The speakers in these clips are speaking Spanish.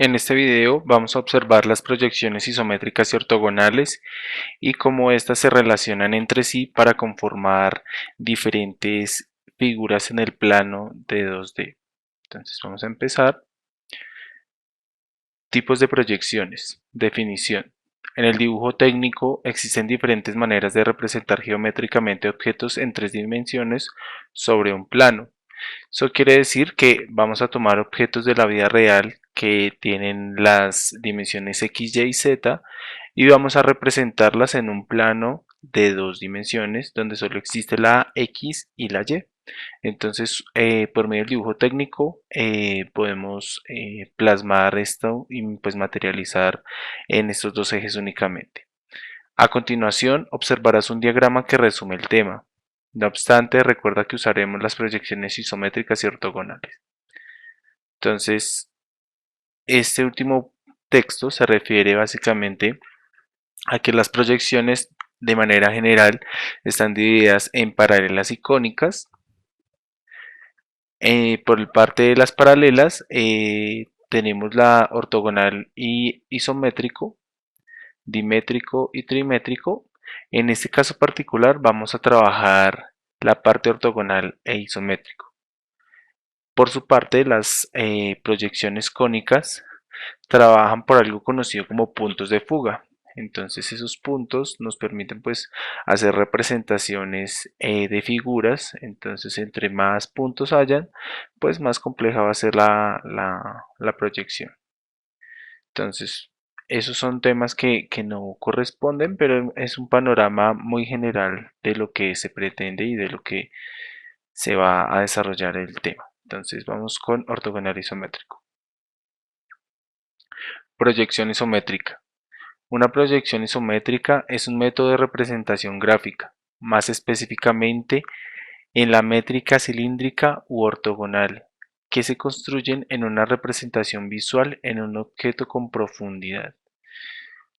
En este video vamos a observar las proyecciones isométricas y ortogonales y cómo éstas se relacionan entre sí para conformar diferentes figuras en el plano de 2D. Entonces vamos a empezar. Tipos de proyecciones. Definición. En el dibujo técnico existen diferentes maneras de representar geométricamente objetos en tres dimensiones sobre un plano. Eso quiere decir que vamos a tomar objetos de la vida real que tienen las dimensiones x, y y z y vamos a representarlas en un plano de dos dimensiones donde solo existe la x y la y. Entonces, por medio del dibujo técnico podemos plasmar esto y pues materializar en estos dos ejes únicamente. A continuación, observarás un diagrama que resume el tema. No obstante, recuerda que usaremos las proyecciones isométricas y ortogonales. Entonces, este último texto se refiere básicamente a que las proyecciones de manera general están divididas en paralelas y cónicas. Por parte de las paralelas tenemos la ortogonal y isométrico, dimétrico y trimétrico. En este caso particular vamos a trabajar la parte ortogonal e isométrico. Por su parte, las proyecciones cónicas trabajan por algo conocido como puntos de fuga. Entonces esos puntos nos permiten pues hacer representaciones de figuras. Entonces entre más puntos hayan, pues más compleja va a ser la proyección. Entonces esos son temas que no corresponden, pero es un panorama muy general de lo que se pretende y de lo que se va a desarrollar el tema. Entonces vamos con ortogonal isométrico. Proyección isométrica. Una proyección isométrica es un método de representación gráfica, más específicamente en la métrica cilíndrica u ortogonal, que se construyen en una representación visual en un objeto con profundidad.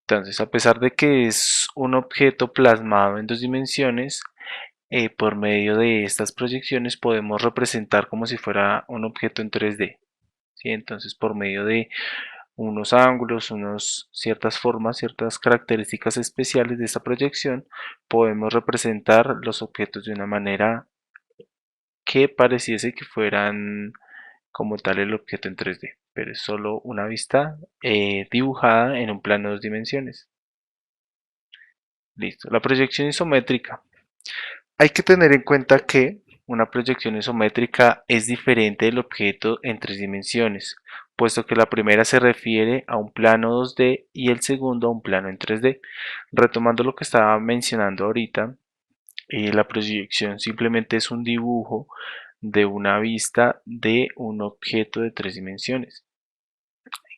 Entonces, a pesar de que es un objeto plasmado en dos dimensiones, por medio de estas proyecciones podemos representar como si fuera un objeto en 3D. ¿Sí? Entonces, por medio de unos ángulos, ciertas formas, ciertas características especiales de esta proyección, podemos representar los objetos de una manera que pareciese que fueran como tal el objeto en 3D, pero es solo una vista dibujada en un plano de dos dimensiones. Listo. La proyección isométrica. Hay que tener en cuenta que una proyección isométrica es diferente del objeto en tres dimensiones, puesto que la primera se refiere a un plano 2D y el segundo a un plano en 3D. Retomando lo que estaba mencionando ahorita, la proyección simplemente es un dibujo de una vista de un objeto de tres dimensiones,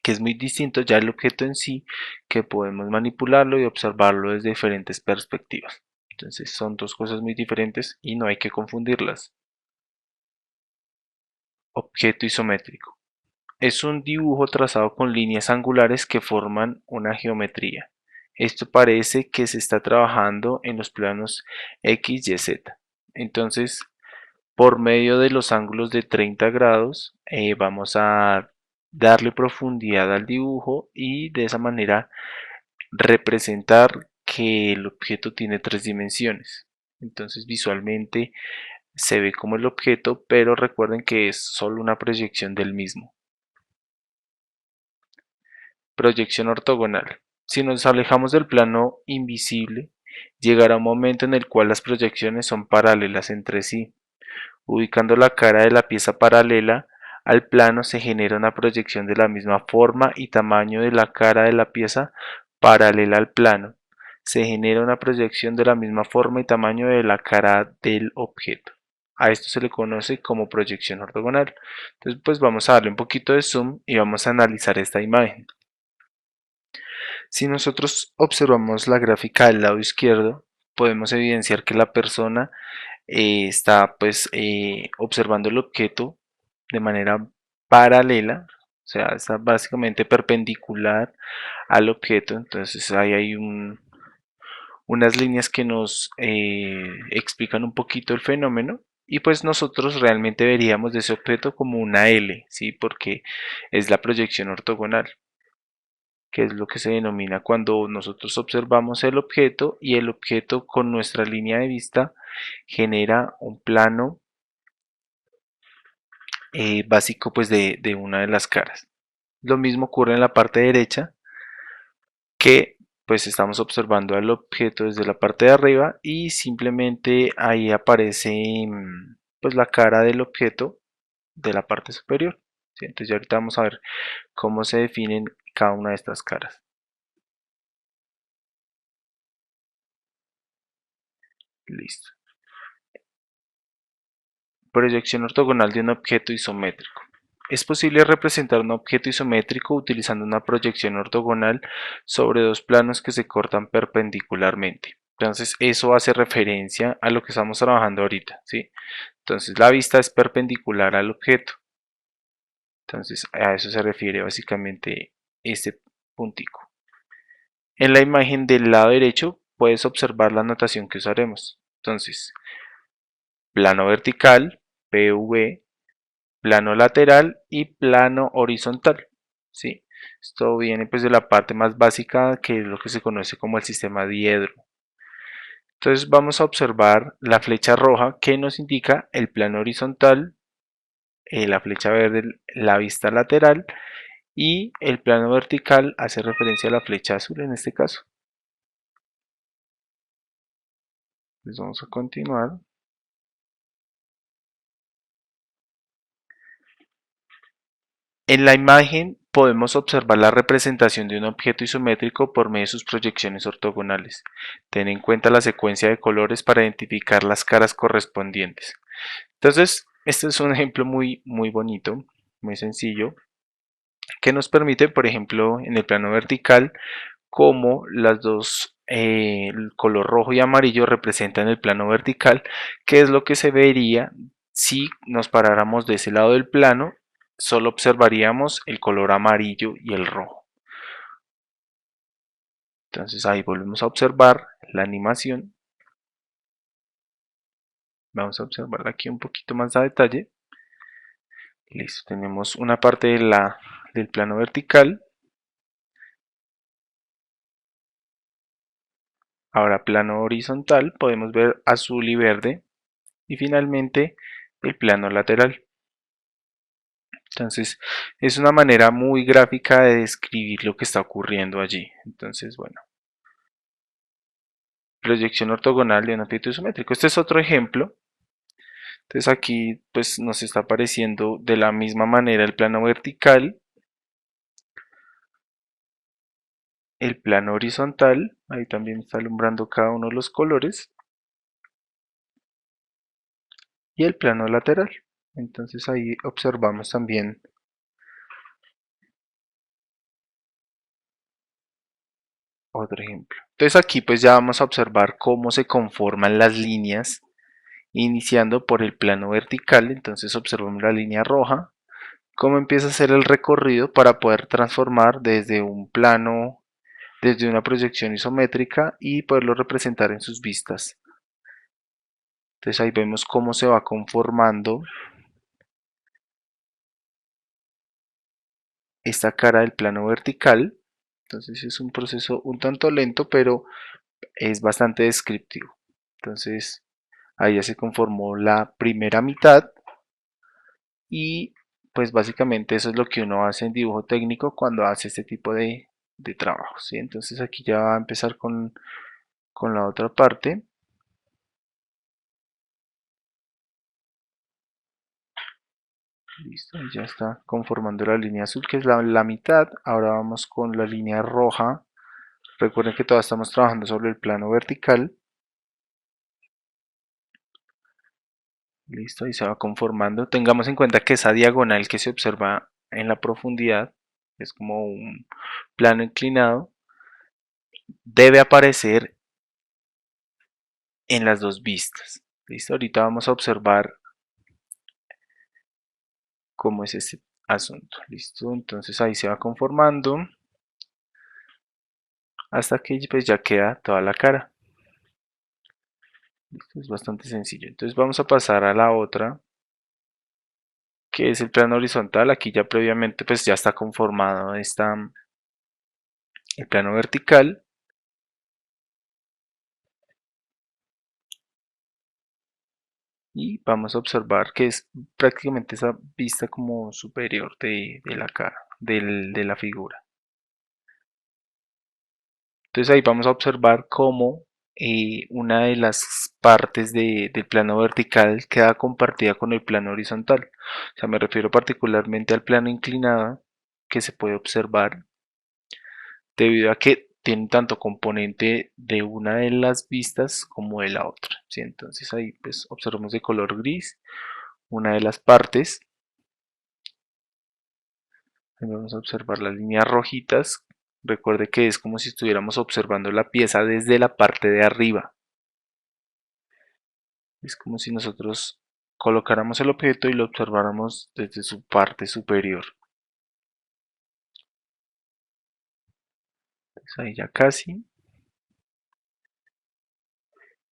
que es muy distinto ya el objeto en sí, que podemos manipularlo y observarlo desde diferentes perspectivas. Entonces son dos cosas muy diferentes y no hay que confundirlas. Objeto isométrico. Es un dibujo trazado con líneas angulares que forman una geometría. Esto parece que se está trabajando en los planos X, Y, Z. Entonces, por medio de los ángulos de 30 grados, vamos a darle profundidad al dibujo y de esa manera representar que el objeto tiene tres dimensiones. Entonces, visualmente se ve como el objeto, pero recuerden que es solo una proyección del mismo. Proyección ortogonal. Si nos alejamos del plano invisible, llegará un momento en el cual las proyecciones son paralelas entre sí. Ubicando la cara de la pieza paralela al plano se genera una proyección de la misma forma y tamaño de la cara de la pieza paralela al plano. Se genera una proyección de la misma forma y tamaño de la cara del objeto. A esto se le conoce como proyección ortogonal. Entonces, pues vamos a darle un poquito de zoom y vamos a analizar esta imagen. Si nosotros observamos la gráfica del lado izquierdo, podemos evidenciar que la persona está pues observando el objeto de manera paralela, o sea, está básicamente perpendicular al objeto. Entonces ahí hay unas líneas que nos explican un poquito el fenómeno. Y pues nosotros realmente veríamos de ese objeto como una L, ¿sí? Porque es la proyección ortogonal, que es lo que se denomina cuando nosotros observamos el objeto y el objeto con nuestra línea de vista genera un plano básico pues de una de las caras. Lo mismo ocurre en la parte derecha, que pues estamos observando el objeto desde la parte de arriba y simplemente ahí aparece pues la cara del objeto de la parte superior, ¿sí? Entonces ya ahorita vamos a ver cómo se definen cada una de estas caras. Listo. Proyección ortogonal de un objeto isométrico. Es posible representar un objeto isométrico utilizando una proyección ortogonal sobre dos planos que se cortan perpendicularmente. Entonces eso hace referencia a lo que estamos trabajando ahorita, ¿sí? Entonces la vista es perpendicular al objeto. Entonces a eso se refiere básicamente este puntico. En la imagen del lado derecho puedes observar la notación que usaremos. Entonces, plano vertical, PV, plano lateral y plano horizontal, ¿sí? Esto viene pues de la parte más básica, que es lo que se conoce como el sistema diedro. Entonces vamos a observar la flecha roja, que nos indica el plano horizontal, la flecha verde la vista lateral y el plano vertical hace referencia a la flecha azul en este caso. Entonces vamos a continuar. En la imagen podemos observar la representación de un objeto isométrico por medio de sus proyecciones ortogonales. Ten en cuenta la secuencia de colores para identificar las caras correspondientes. Entonces, este es un ejemplo muy bonito, muy sencillo, que nos permite, por ejemplo, en el plano vertical, cómo las dos, el color rojo y amarillo representan el plano vertical, que es lo que se vería si nos paráramos de ese lado del plano. Solo observaríamos el color amarillo y el rojo. Entonces ahí volvemos a observar la animación. Vamos a observar aquí un poquito más a detalle. Listo, tenemos una parte del plano vertical. Ahora plano horizontal, podemos ver azul y verde. Y finalmente el plano lateral. Entonces es una manera muy gráfica de describir lo que está ocurriendo allí. Entonces, bueno, proyección ortogonal de un objeto isométrico. Este es otro ejemplo. Entonces aquí pues nos está apareciendo de la misma manera el plano vertical, el plano horizontal, ahí también está alumbrando cada uno de los colores, y el plano lateral. Entonces ahí observamos también otro ejemplo. Entonces aquí pues ya vamos a observar cómo se conforman las líneas, iniciando por el plano vertical. Entonces observamos la línea roja, cómo empieza a ser el recorrido para poder transformar desde un plano, desde una proyección isométrica y poderlo representar en sus vistas. Entonces ahí vemos cómo se va conformando esta cara del plano vertical. Entonces es un proceso un tanto lento, pero es bastante descriptivo. Entonces ahí ya se conformó la primera mitad y pues básicamente eso es lo que uno hace en dibujo técnico cuando hace este tipo de trabajos, ¿sí? Entonces aquí ya va a empezar con la otra parte. Listo, ya está conformando la línea azul, que es la mitad. Ahora vamos con la línea roja. Recuerden que todavía estamos trabajando sobre el plano vertical. Listo, y se va conformando. Tengamos en cuenta que esa diagonal que se observa en la profundidad es como un plano inclinado. Debe aparecer en las dos vistas. Listo, ahorita vamos a observar cómo es este asunto. Listo, entonces ahí se va conformando hasta que pues ya queda toda la cara. Esto es bastante sencillo. Entonces vamos a pasar a la otra, que es el plano horizontal. Aquí ya previamente pues ya está conformado el plano vertical. Y vamos a observar que es prácticamente esa vista como superior de la cara, de la figura. Entonces ahí vamos a observar cómo una de las partes del plano vertical queda compartida con el plano horizontal. O sea, me refiero particularmente al plano inclinado que se puede observar debido a que tiene tanto componente de una de las vistas como de la otra, ¿sí? Entonces ahí pues observamos de color gris una de las partes. Ahí vamos a observar las líneas rojitas. Recuerde que es como si estuviéramos observando la pieza desde la parte de arriba. Es como si nosotros colocáramos el objeto y lo observáramos desde su parte superior. Entonces ahí ya casi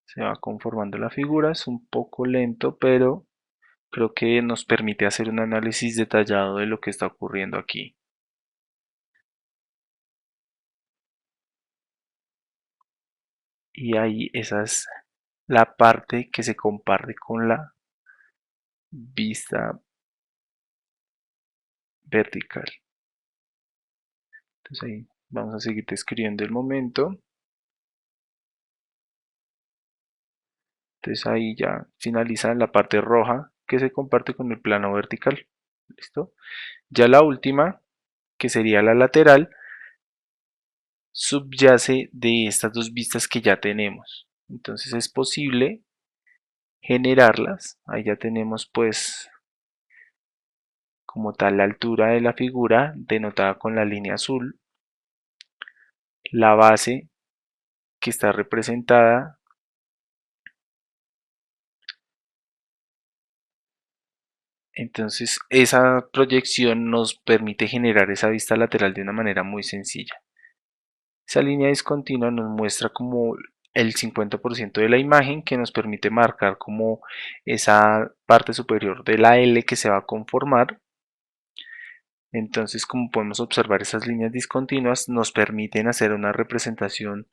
se va conformando la figura. Es un poco lento, pero creo que nos permite hacer un análisis detallado de lo que está ocurriendo aquí. Y ahí esa es la parte que se comparte con la vista vertical. Entonces ahí vamos a seguir describiendo el momento. Entonces ahí ya finaliza la parte roja que se comparte con el plano vertical. ¿Listo? Ya la última, que sería la lateral, subyace de estas dos vistas que ya tenemos. Entonces es posible generarlas. Ahí ya tenemos pues como tal la altura de la figura denotada con la línea azul, la base que está representada. Entonces esa proyección nos permite generar esa vista lateral de una manera muy sencilla. Esa línea discontinua nos muestra como el 50% de la imagen, que nos permite marcar como esa parte superior de la L que se va a conformar. Entonces, como podemos observar, esas líneas discontinuas nos permiten hacer una representación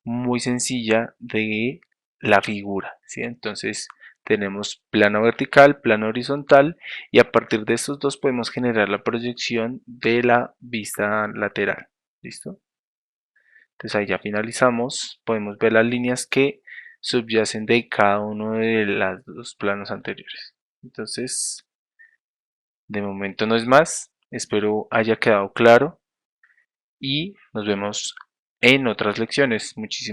muy sencilla de la figura, ¿sí? Entonces tenemos plano vertical, plano horizontal, y a partir de estos dos podemos generar la proyección de la vista lateral. ¿Listo? Entonces ahí ya finalizamos. Podemos ver las líneas que subyacen de cada uno de los dos planos anteriores. Entonces, de momento no es más. Espero haya quedado claro y nos vemos en otras lecciones. Muchísimas